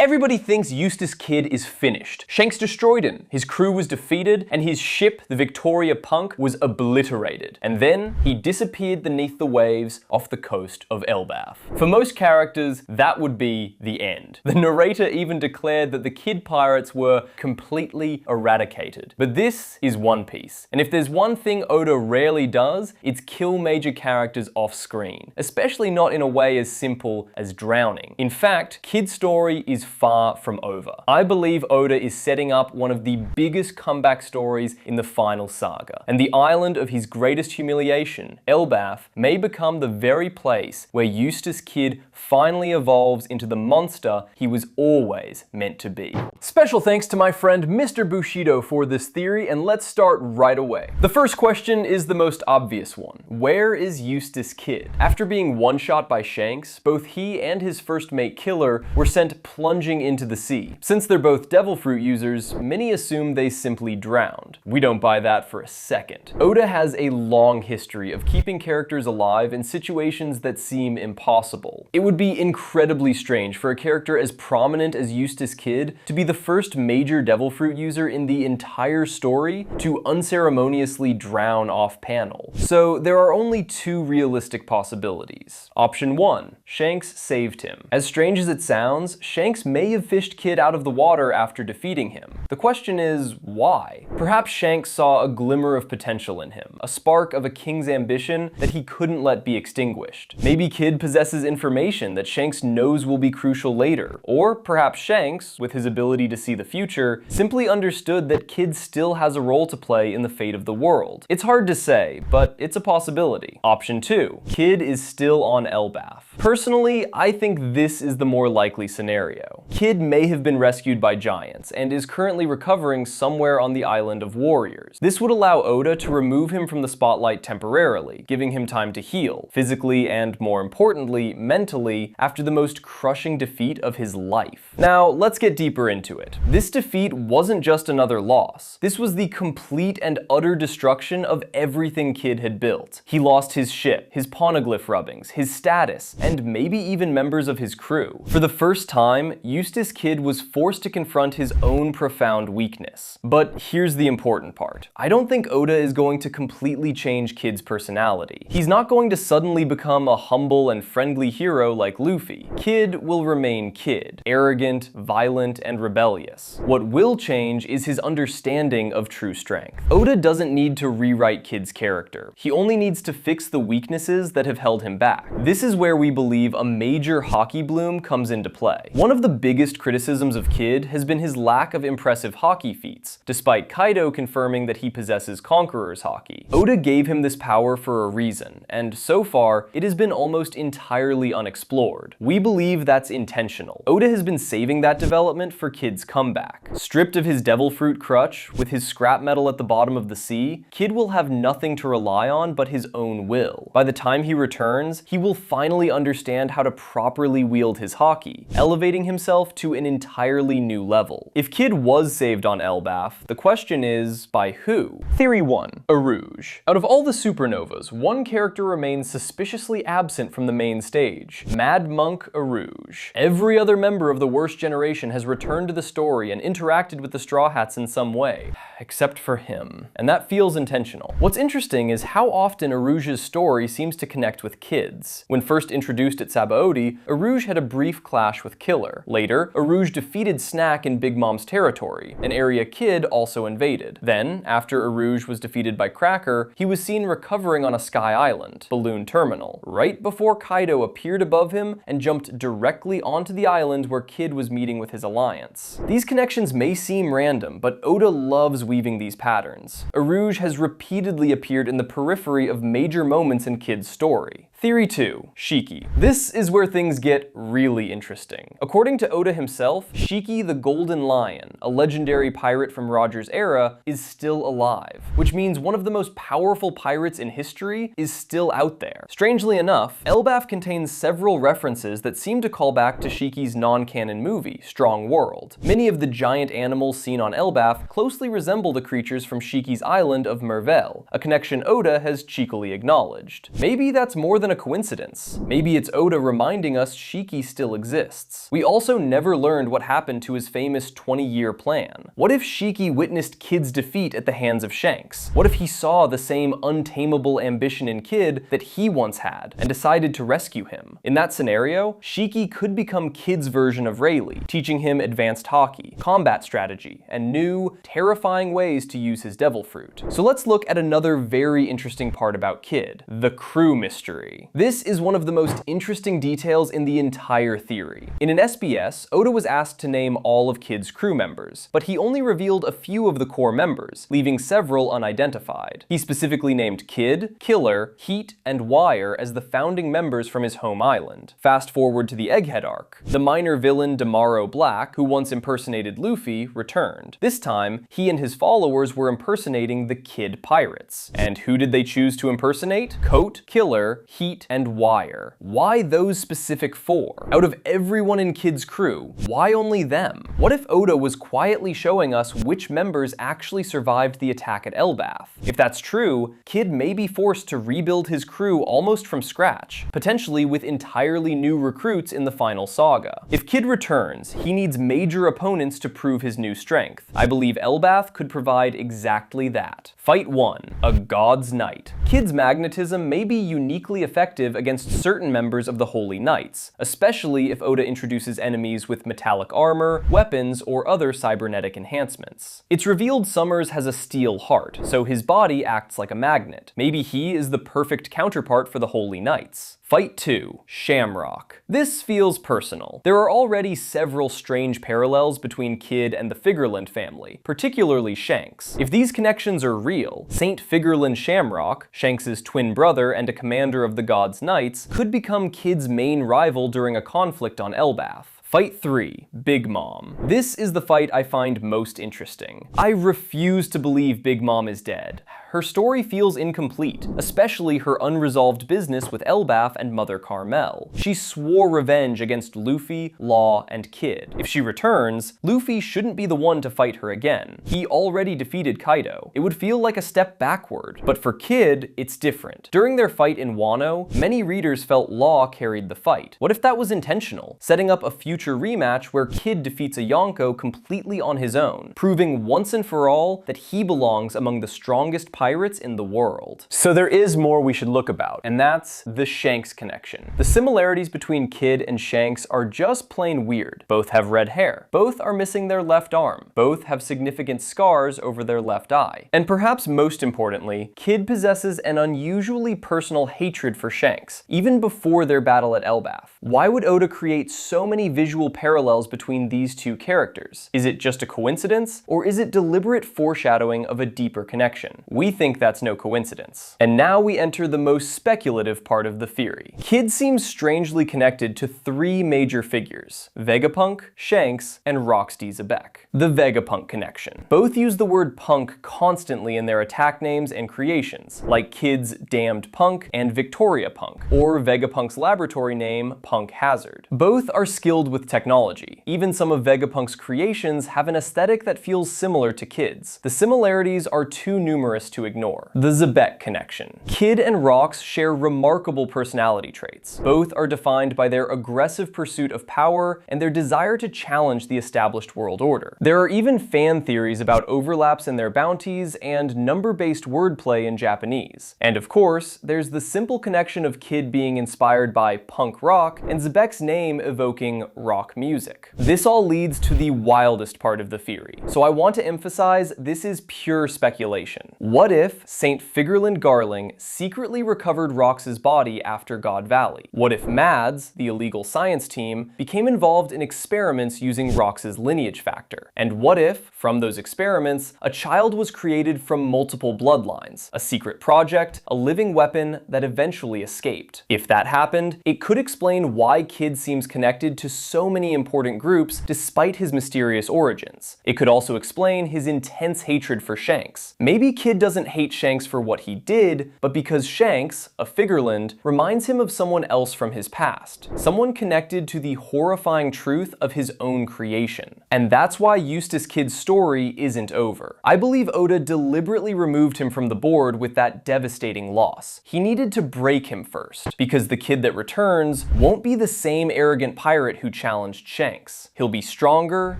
Everybody thinks Eustass Kid is finished. Shanks destroyed him, his crew was defeated, and his ship, the Vegapunk, was obliterated. And then he disappeared beneath the waves off the coast of Elbaf. For most characters, that would be the end. The narrator even declared that the Kid pirates were completely eradicated. But this is One Piece, and if there's one thing Oda rarely does, it's kill major characters off screen, especially not in a way as simple as drowning. In fact, Kid's story is far from over. I believe Oda is setting up one of the biggest comeback stories in the Final Saga, and the island of his greatest humiliation, Elbaf, may become the very place where Eustass Kid finally evolves into the monster he was always meant to be. Special thanks to my friend Mr. Bushido for this theory, and let's start right away. The first question is the most obvious one. Where is Eustass Kid? After being one-shot by Shanks, both he and his first mate Killer were sent plunging into the sea. Since they're both devil fruit users, many assume they simply drowned. We don't buy that for a second. Oda has a long history of keeping characters alive in situations that seem impossible. It would be incredibly strange for a character as prominent as Eustass Kid to be the first major devil fruit user in the entire story to unceremoniously drown off panel. So there are only two realistic possibilities. Option 1, Shanks saved him. As strange as it sounds, Shanks may have fished Kid out of the water after defeating him. The question is, why? Perhaps Shanks saw a glimmer of potential in him, a spark of a king's ambition that he couldn't let be extinguished. Maybe Kid possesses information that Shanks knows will be crucial later, or perhaps Shanks, with his ability to see the future, simply understood that Kid still has a role to play in the fate of the world. It's hard to say, but it's a possibility. Option 2, Kid is still on Elbaf. Personally, I think this is the more likely scenario. Kid may have been rescued by giants and is currently recovering somewhere on the island of warriors. This would allow Oda to remove him from the spotlight temporarily, giving him time to heal, physically and, more importantly, mentally, after the most crushing defeat of his life. Now, let's get deeper into it. This defeat wasn't just another loss. This was the complete and utter destruction of everything Kid had built. He lost his ship, his poneglyph rubbings, his status, and maybe even members of his crew. For the first time, Eustass Kid was forced to confront his own profound weakness. But here's the important part. I don't think Oda is going to completely change Kid's personality. He's not going to suddenly become a humble and friendly hero like Luffy. Kid will remain Kid, arrogant, violent, and rebellious. What will change is his understanding of true strength. Oda doesn't need to rewrite Kid's character. He only needs to fix the weaknesses that have held him back. This is where we believe a major hockey bloom comes into play. One of the biggest criticisms of Kid has been his lack of impressive hockey feats, despite Kaido confirming that he possesses Conqueror's Haki. Oda gave him this power for a reason, and so far, it has been almost entirely unexplored. We believe that's intentional. Oda has been saving that development for Kid's comeback. Stripped of his devil fruit crutch, with his scrap metal at the bottom of the sea, Kid will have nothing to rely on but his own will. By the time he returns, he will finally understand how to properly wield his Haki, elevating himself to an entirely new level. If Kid was saved on Elbaf, the question is, by who? Theory 1. Arouge. Out of all the supernovas, one character remains suspiciously absent from the main stage. Mad Monk Arouge. Every other member of the Worst Generation has returned to the story and interacted with the Straw Hats in some way, except for him. And that feels intentional. What's interesting is how often Arouge's story seems to connect with Kid's. When first introduced at Sabaody, Arouge had a brief clash with Killer. Later, Arouge defeated Snack in Big Mom's territory, an area Kid also invaded. Then, after Arouge was defeated by Cracker, he was seen recovering on a sky island, Balloon Terminal, right before Kaido appeared above him and jumped directly onto the island where Kid was meeting with his alliance. These connections may seem random, but Oda loves weaving these patterns. Arouge has repeatedly appeared in the periphery of major moments in Kid's story. Theory 2. Shiki. This is where things get really interesting. According to Oda himself, Shiki the Golden Lion, a legendary pirate from Roger's era, is still alive, which means one of the most powerful pirates in history is still out there. Strangely enough, Elbaf contains several references that seem to call back to Shiki's non-canon movie, Strong World. Many of the giant animals seen on Elbaf closely resemble the creatures from Shiki's island of Mervel, a connection Oda has cheekily acknowledged. Maybe that's more than than a coincidence. Maybe it's Oda reminding us Shiki still exists. We also never learned what happened to his famous 20-year plan. What if Shiki witnessed Kid's defeat at the hands of Shanks? What if he saw the same untamable ambition in Kid that he once had and decided to rescue him? In that scenario, Shiki could become Kid's version of Rayleigh, teaching him advanced hockey, combat strategy, and new, terrifying ways to use his devil fruit. So let's look at another very interesting part about Kid, the crew mystery. This is one of the most interesting details in the entire theory. In an SBS, Oda was asked to name all of Kid's crew members, but he only revealed a few of the core members, leaving several unidentified. He specifically named Kid, Killer, Heat, and Wire as the founding members from his home island. Fast forward to the Egghead arc. The minor villain Damaro Black, who once impersonated Luffy, returned. This time, he and his followers were impersonating the Kid Pirates. And who did they choose to impersonate? Coat, Killer, Heat, and Wire. Why those specific four? Out of everyone in Kid's crew, why only them? What if Oda was quietly showing us which members actually survived the attack at Elbaf? If that's true, Kid may be forced to rebuild his crew almost from scratch, potentially with entirely new recruits in the Final Saga. If Kid returns, he needs major opponents to prove his new strength. I believe Elbaf could provide exactly that. Fight 1. A God's Knight. Kid's magnetism may be uniquely effective against certain members of the Holy Knights, especially if Oda introduces enemies with metallic armor, weapons, or other cybernetic enhancements. It's revealed Summers has a steel heart, so his body acts like a magnet. Maybe he is the perfect counterpart for the Holy Knights. Fight 2. Shamrock. This feels personal. There are already several strange parallels between Kid and the Figureland family, particularly Shanks. If these connections are real, Saint Figureland Shamrock, Shanks' twin brother and a commander of the God's Knights, could become Kid's main rival during a conflict on Elbaf. Fight 3. Big Mom. This is the fight I find most interesting. I refuse to believe Big Mom is dead. Her story feels incomplete, especially her unresolved business with Elbaf and Mother Carmel. She swore revenge against Luffy, Law, and Kid. If she returns, Luffy shouldn't be the one to fight her again. He already defeated Kaido. It would feel like a step backward. But for Kid, it's different. During their fight in Wano, many readers felt Law carried the fight. What if that was intentional, setting up a future rematch where Kid defeats a Yonko completely on his own, proving once and for all that he belongs among the strongest pirates in the world? So there is more we should look about, and that's the Shanks connection. The similarities between Kid and Shanks are just plain weird. Both have red hair. Both are missing their left arm. Both have significant scars over their left eye. And perhaps most importantly, Kid possesses an unusually personal hatred for Shanks, even before their battle at Elbaf. Why would Oda create so many visual parallels between these two characters? Is it just a coincidence, or is it deliberate foreshadowing of a deeper connection? We think that's no coincidence. And now we enter the most speculative part of the theory. Kid seems strangely connected to three major figures: Vegapunk, Shanks, and Rocksteady Xebec. The Vegapunk connection. Both use the word punk constantly in their attack names and creations, like Kid's Damned Punk and Victoria Punk, or Vegapunk's laboratory name, Punk Hazard. Both are skilled with technology. Even some of Vegapunk's creations have an aesthetic that feels similar to Kid's. The similarities are too numerous to ignore. The Xebec connection. Kid and Rox share remarkable personality traits. Both are defined by their aggressive pursuit of power and their desire to challenge the established world order. There are even fan theories about overlaps in their bounties and number-based wordplay in Japanese. And of course, there's the simple connection of Kid being inspired by punk rock and Xebec's name evoking rock music. This all leads to the wildest part of the theory, so I want to emphasize this is pure speculation. What if Saint Figureland Garling secretly recovered Rox's body after God Valley? What if Mads, the illegal science team, became involved in experiments using Rox's lineage factor? And what if, from those experiments, a child was created from multiple bloodlines, a secret project, a living weapon that eventually escaped? If that happened, it could explain why Kid seems connected to so many important groups despite his mysterious origins. It could also explain his intense hatred for Shanks. Maybe Kid doesn't doesn't hate Shanks for what he did, but because Shanks, a Figureland, reminds him of someone else from his past, someone connected to the horrifying truth of his own creation. And that's why Eustass Kid's story isn't over. I believe Oda deliberately removed him from the board with that devastating loss. He needed to break him first, because the kid that returns won't be the same arrogant pirate who challenged Shanks. He'll be stronger,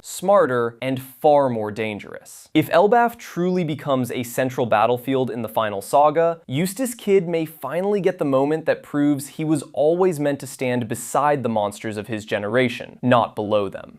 smarter, and far more dangerous. If Elbaf truly becomes a central battlefield in the Final Saga, Eustass Kid may finally get the moment that proves he was always meant to stand beside the monsters of his generation, not below them.